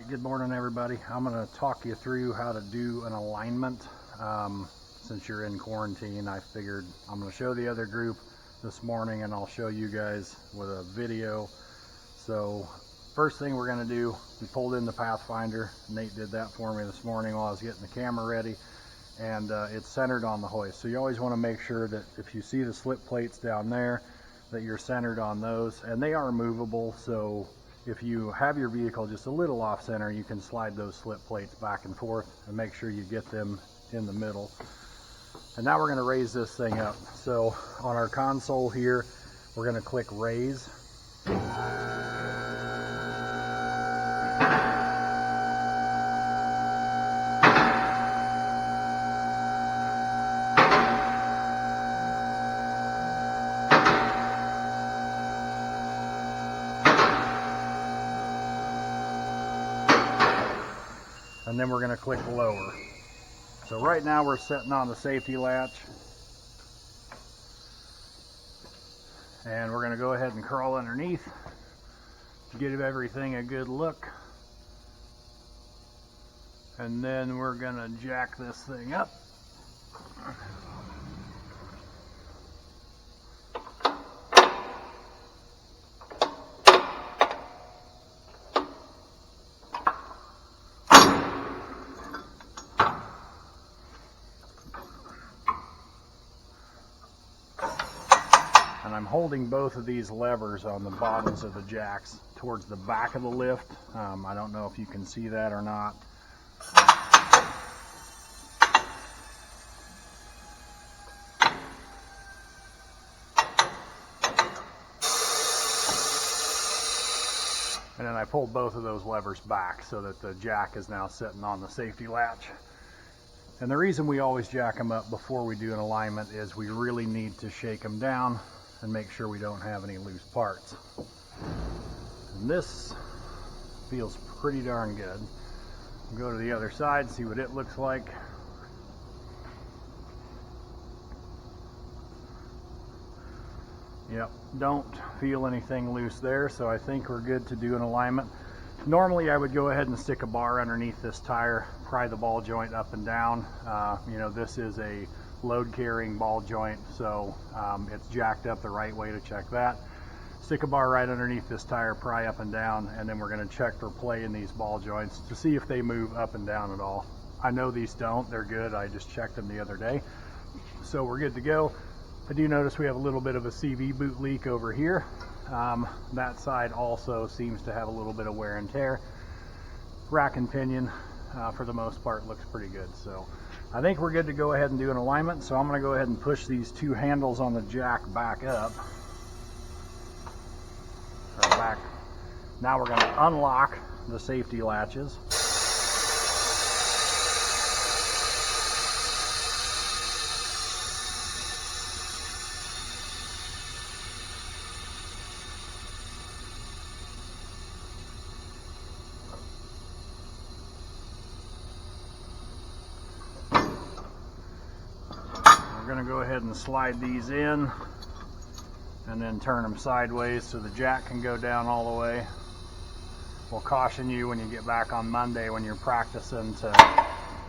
Alright, good morning everybody. I'm going to talk you through how to do an alignment. Since you're in quarantine, I figured I'm going to show the other group this morning and I'll show you guys with a video. So first thing we're going to do, we pulled in the Pathfinder. Nate did that for me this morning while I was getting the camera ready, and it's centered on the hoist. So you always want to make sure that if you see the slip plates down there, that you're centered on those, and they are movable. So if you have your vehicle just a little off center, you can slide those slip plates back and forth and make sure you get them in the middle. And now we're going to raise this thing up. So on our console here, we're going to click raise. And then we're going to click lower. So right now we're sitting on the safety latch, and we're going to go ahead and crawl underneath to give everything a good look, and then we're going to jack this thing up. And I'm holding both of these levers on the bottoms of the jacks towards the back of the lift. I don't know if you can see that or not. And then I pulled both of those levers back so that the jack is now sitting on the safety latch. And the reason we always jack them up before we do an alignment is we really need to shake them down and make sure we don't have any loose parts. And this feels pretty darn good. We'll go to the other side, see what it looks like. Yep, don't feel anything loose there, so I think we're good to do an alignment. Normally I would go ahead and stick a bar underneath this tire, pry the ball joint up and down. This is a load carrying ball joint, so it's jacked up the right way to check that. Stick a bar right underneath this tire, pry up and down, and then we're going to check for play in these ball joints to see if they move up and down at all. I know these don't, they're good. I just checked them the other day, so we're good to go. I do notice we have a little bit of a CV boot leak over here. That side also seems to have a little bit of wear and tear. Rack and pinion, for the most part, looks pretty good. So I think we're good to go ahead and do an alignment. So I'm going to go ahead and push these two handles on the jack back up. Or back. Now we're going to unlock the safety latches. We're going to go ahead and slide these in and then turn them sideways so the jack can go down all the way. We'll caution you when you get back on Monday when you're practicing to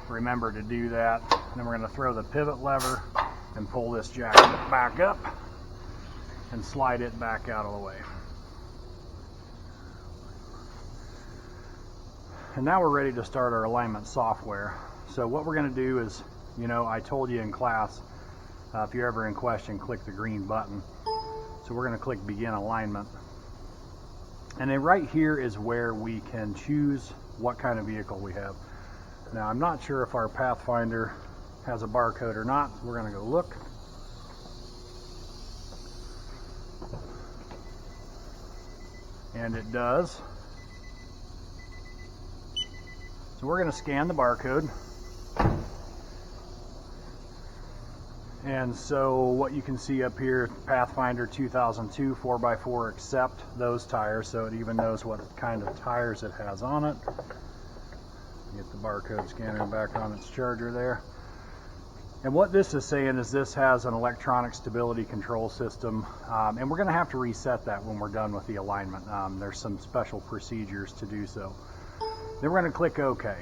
remember to do that. And then we're going to throw the pivot lever and pull this jack back up and slide it back out of the way. And now we're ready to start our alignment software. So what we're going to do is, I told you in class, if you're ever in question, click the green button. So we're going to click begin alignment. And then right here is where we can choose what kind of vehicle we have. Now I'm not sure if our Pathfinder has a barcode or not. We're going to go look. And it does. So we're going to scan the barcode. And so what you can see up here, Pathfinder 2002 4x4 accept those tires, so it even knows what kind of tires it has on it. Get the barcode scanner back on its charger there. And what this is saying is this has an electronic stability control system, and we're going to have to reset that when we're done with the alignment. There's some special procedures to do so. Then we're going to click OK.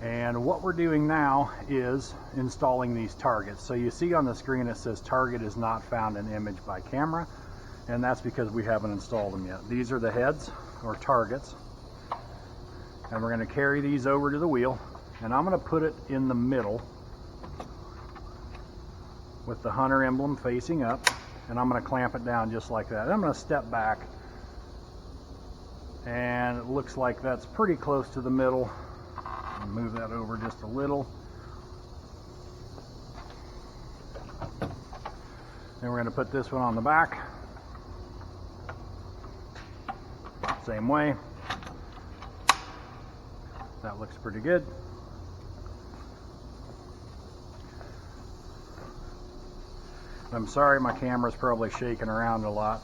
And what we're doing now is installing these targets. So you see on the screen it says target is not found in image by camera, and that's because we haven't installed them yet. These are the heads or targets, and we're going to carry these over to the wheel, and I'm going to put it in the middle with the hunter emblem facing up, and I'm going to clamp it down just like that. And I'm going to step back, and it looks like that's pretty close to the middle. Move that over just a little. Then we're going to put this one on the back. Same way. That looks pretty good. I'm sorry my camera's probably shaking around a lot.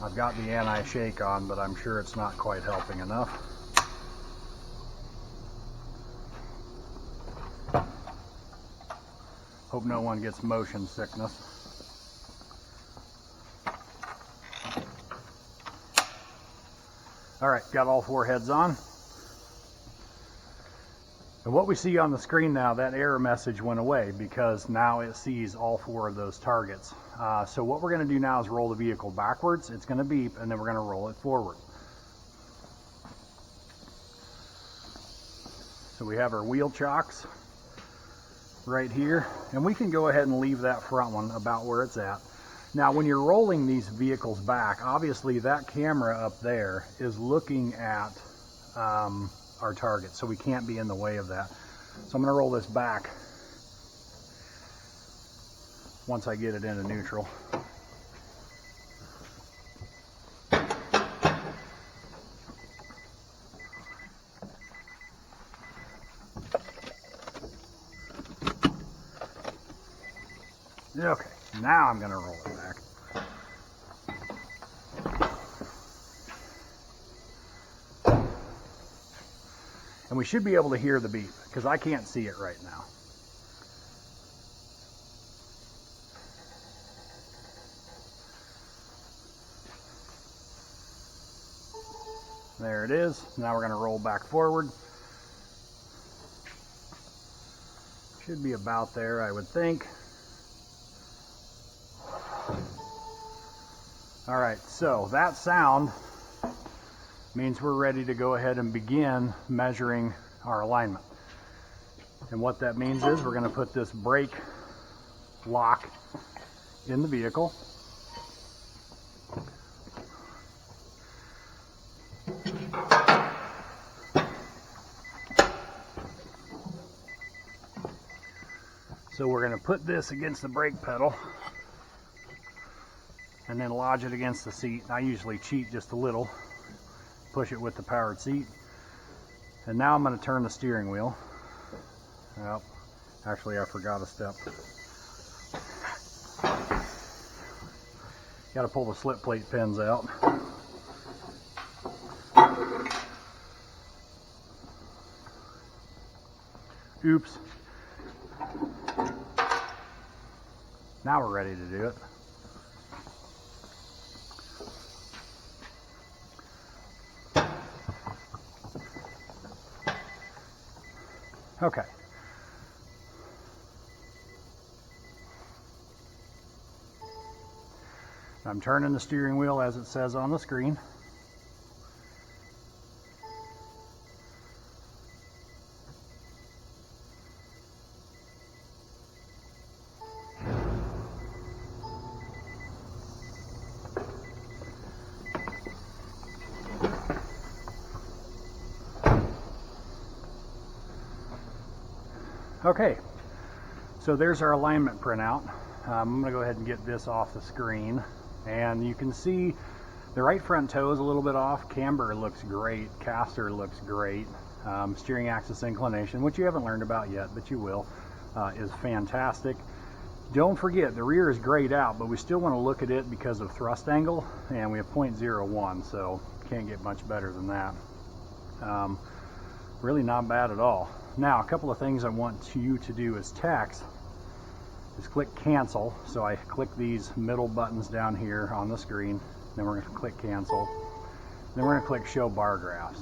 I've got the anti-shake on, but I'm sure it's not quite helping enough. Hope no one gets motion sickness. All right, got all 4 heads on. And what we see on the screen now, that error message went away because now it sees all 4 of those targets. So what we're going to do now is roll the vehicle backwards. It's going to beep, and then we're going to roll it forward. So we have our wheel chocks right here, and we can go ahead and leave that front one about where it's at. Now when you're rolling these vehicles back, obviously that camera up there is looking at our target, so we can't be in the way of that. So I'm going to roll this back once I get it into neutral. Okay, now I'm going to roll it back. And we should be able to hear the beep because I can't see it right now. There it is. Now we're going to roll back forward. Should be about there, I would think. All right, so that sound means we're ready to go ahead and begin measuring our alignment. And what that means is we're going to put this brake lock in the vehicle. So we're going to put this against the brake pedal and then lodge it against the seat. I usually cheat just a little, push it with the powered seat. And now I'm going to turn the steering wheel. Well, actually I forgot a step. Got to pull the slip plate pins out. Oops. Now we're ready to do it. Okay. I'm turning the steering wheel as it says on the screen. Okay, so there's our alignment printout. I'm going to go ahead and get this off the screen, and you can see the right front toe is a little bit off. Camber looks great, caster looks great, steering axis inclination, which you haven't learned about yet, but you will, is fantastic. Don't forget, the rear is grayed out, but we still want to look at it because of thrust angle, and we have 0.01, so can't get much better than that. Really not bad at all. Now, a couple of things I want you to do as techs is click cancel. So I click these middle buttons down here on the screen, then we're going to click cancel. Then we're going to click Show Bar Graphs.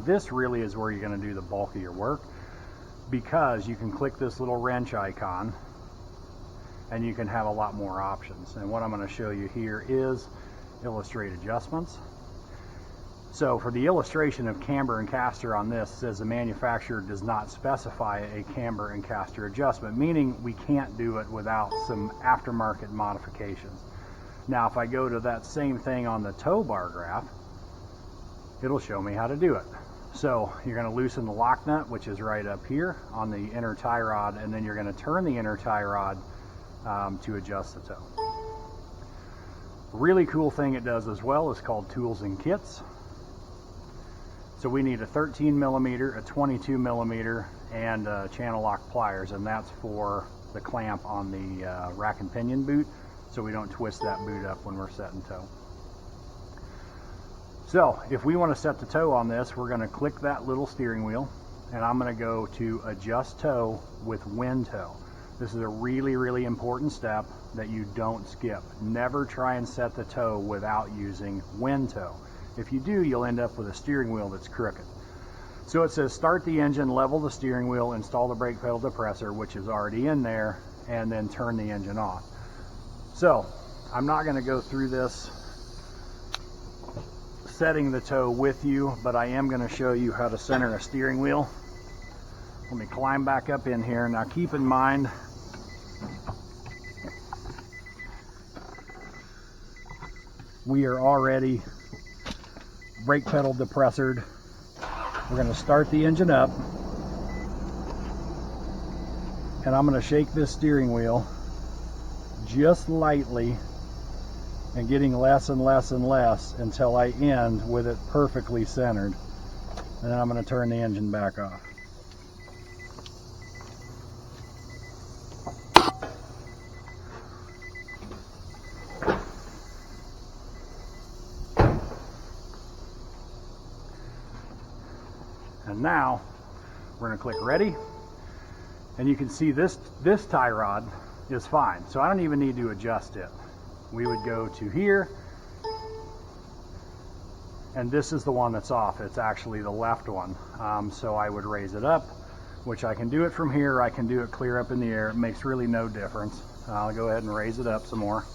This really is where you're going to do the bulk of your work, because you can click this little wrench icon and you can have a lot more options. And what I'm going to show you here is illustrate adjustments. So for the illustration of camber and caster on this, it says the manufacturer does not specify a camber and caster adjustment, meaning we can't do it without some aftermarket modifications. Now if I go to that same thing on the toe bar graph, it'll show me how to do it. So you're going to loosen the lock nut, which is right up here on the inner tie rod, and then you're going to turn the inner tie rod to adjust the toe. A really cool thing it does as well is called Tools and Kits. So we need a 13 millimeter, a 22 millimeter, and channel lock pliers, and that's for the clamp on the rack and pinion boot, so we don't twist that boot up when we're setting toe. So if we want to set the toe on this, we're going to click that little steering wheel, and I'm going to go to Adjust Toe with Wind Toe. This is a really, really important step that you don't skip. Never try and set the toe without using Wind Toe. If you do, you'll end up with a steering wheel that's crooked. So it says start the engine, level the steering wheel, install the brake pedal depressor, which is already in there, and then turn the engine off. So I'm not going to go through this setting the toe with you, but I am going to show you how to center a steering wheel. Let me climb back up in here. Now keep in mind, we are already brake pedal depressored. We're going to start the engine up, and I'm going to shake this steering wheel just lightly and getting less and less and less until I end with it perfectly centered. And then I'm going to turn the engine back off. And now we're going to click ready, and you can see this tie rod is fine, so I don't even need to adjust it. We would go to here, and this is the one that's off. It's actually the left one. So I would raise it up, which I can do it from here. I can do it clear up in the air. It makes really no difference. I'll go ahead and raise it up some more.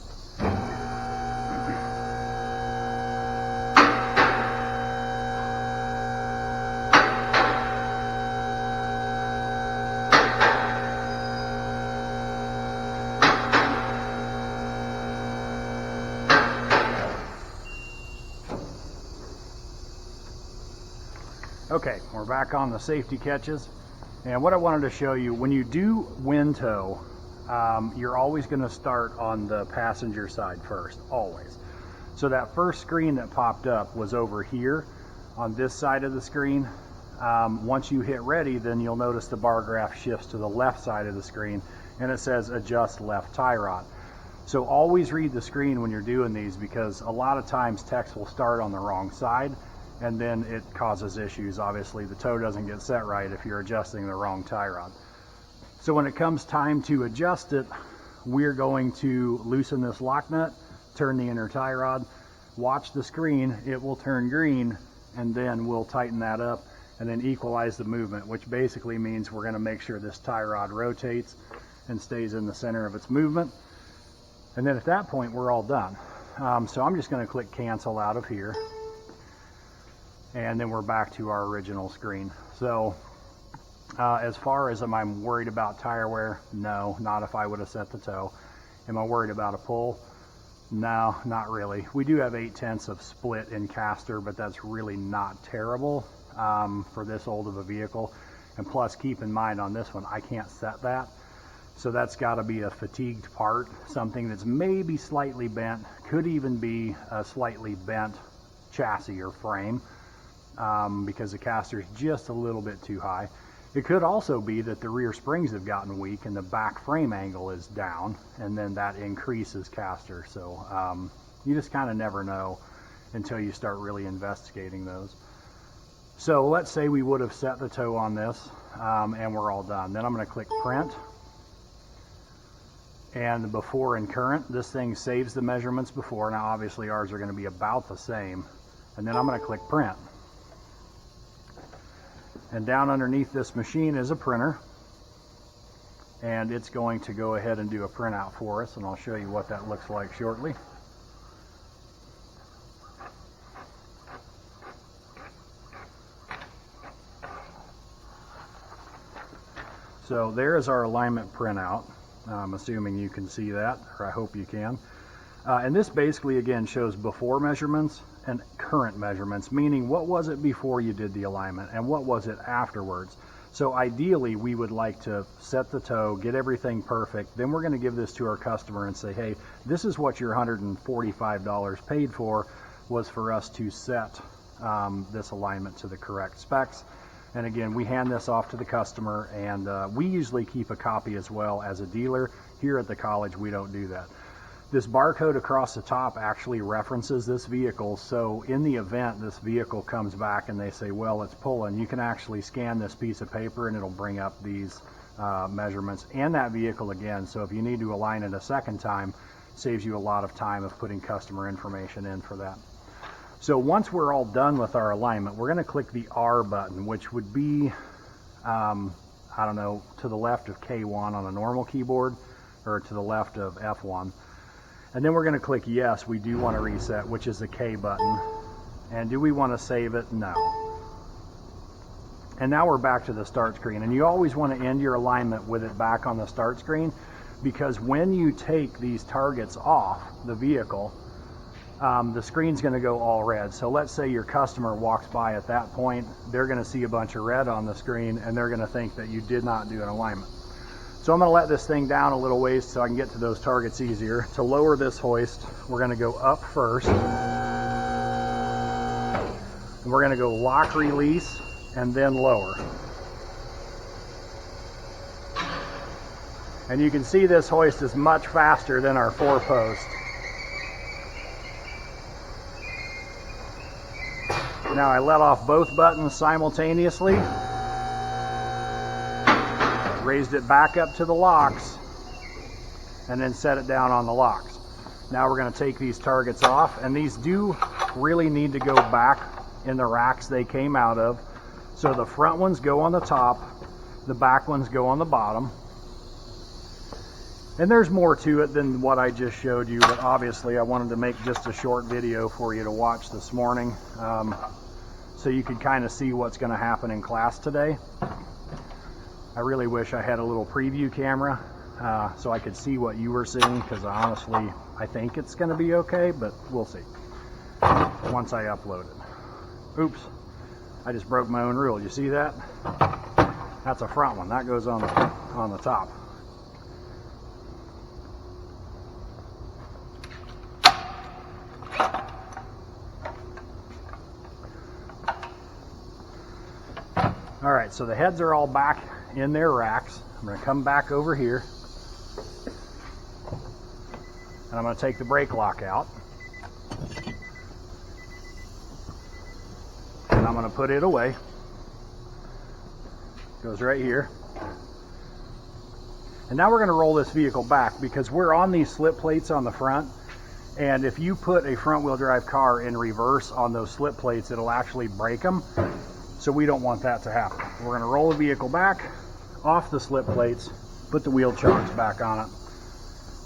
Okay, we're back on the safety catches, and what I wanted to show you, when you do wind toe, you're always going to start on the passenger side first, always. So that first screen that popped up was over here on this side of the screen. Once you hit ready, then you'll notice the bar graph shifts to the left side of the screen, and it says adjust left tie rod. So always read the screen when you're doing these, because a lot of times techs will start on the wrong side, and then it causes issues. Obviously the toe doesn't get set right if you're adjusting the wrong tie rod. So when it comes time to adjust it, we're going to loosen this lock nut, turn the inner tie rod, watch the screen, it will turn green, and then we'll tighten that up and then equalize the movement, which basically means we're going to make sure this tie rod rotates and stays in the center of its movement. And then at that point we're all done. So I'm just going to click cancel out of here, and then we're back to our original screen. So as far as am I worried about tire wear? No, not if I would have set the toe. Am I worried about a pull? No, not really. We do have 8/10 of split in caster, but that's really not terrible for this old of a vehicle. And plus, keep in mind on this one, I can't set that. So that's got to be a fatigued part, something that's maybe slightly bent, could even be a slightly bent chassis or frame, because the caster is just a little bit too high. It could also be that the rear springs have gotten weak and the back frame angle is down, and then that increases caster. So you just kind of never know until you start really investigating those. So let's say we would have set the toe on this, and we're all done. Then I'm going to click print, and the before and current. This thing saves the measurements before. Now obviously ours are going to be about the same And then I'm going to click print. And down underneath this machine is a printer, and it's going to go ahead and do a printout for us, and I'll show you what that looks like shortly. So there is our alignment printout. I'm assuming you can see that, or I hope you can. And this basically, again, shows before measurements and current measurements, meaning what was it before you did the alignment and what was it afterwards. So ideally, we would like to set the toe, get everything perfect. Then we're going to give this to our customer and say, hey, this is what your $145 paid for, was for us to set this alignment to the correct specs. And again, we hand this off to the customer, and we usually keep a copy as well as a dealer. Here at the college, we don't do that. This barcode across the top actually references this vehicle, so in the event this vehicle comes back and they say, well, it's pulling, you can actually scan this piece of paper and it'll bring up these measurements and that vehicle again. So if you need to align it a second time, saves you a lot of time of putting customer information in for that. So once we're all done with our alignment, we're going to click the R button, which would be, I don't know, to the left of K1 on a normal keyboard, or to the left of F1. And then we're going to click yes, we do want to reset, which is the K button. And do we want to save it? No. And now we're back to the start screen. And you always want to end your alignment with it back on the start screen, because when you take these targets off the vehicle, the screen's going to go all red. So let's say your customer walks by at that point, they're going to see a bunch of red on the screen, and they're going to think that you did not do an alignment. So I'm going to let this thing down a little ways so I can get to those targets easier. To lower this hoist, we're going to go up first. And we're going to go lock release and then lower. And you can see this hoist is much faster than our 4-post. Now I let off both buttons simultaneously. Raised it back up to the locks, and then set it down on the locks. Now we're going to take these targets off, and these do really need to go back in the racks they came out of. So the front ones go on the top, the back ones go on the bottom. And there's more to it than what I just showed you, but obviously I wanted to make just a short video for you to watch this morning, so you could kind of see what's going to happen in class today. I really wish I had a little preview camera so I could see what you were seeing, because honestly, I think it's going to be okay, but we'll see once I upload it. Oops, I just broke my own rule. You see that? That's a front one. That goes on the top. All right, so the heads are all back in their racks. I'm going to come back over here, and I'm going to take the brake lock out, and I'm going to put it away. Goes right here. And now we're going to roll this vehicle back, because we're on these slip plates on the front, and if you put a front wheel drive car in reverse on those slip plates, it'll actually break them. So we don't want that to happen. We're going to roll the vehicle back off the slip plates, put the wheel chocks back on it,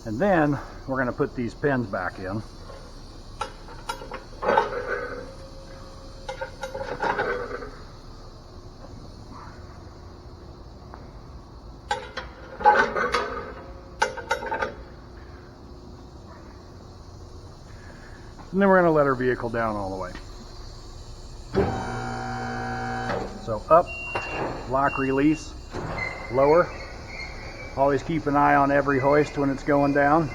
and then we're going to put these pins back in. And then we're going to let our vehicle down all the way. So up, lock, release, lower. Always keep an eye on every hoist when it's going down.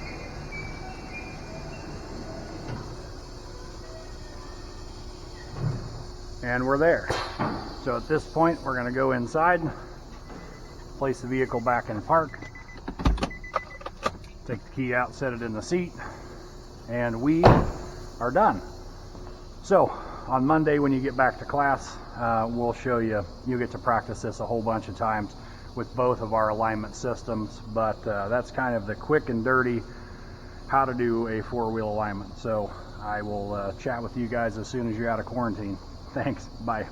And we're there. So at this point, we're going to go inside, place the vehicle back in park, take the key out, set it in the seat, and we are done. So on Monday when you get back to class, we'll show you, you'll get to practice this a whole bunch of times with both of our alignment systems, but that's kind of the quick and dirty how to do a 4-wheel alignment. So I will chat with you guys as soon as you're out of quarantine. Thanks. Bye.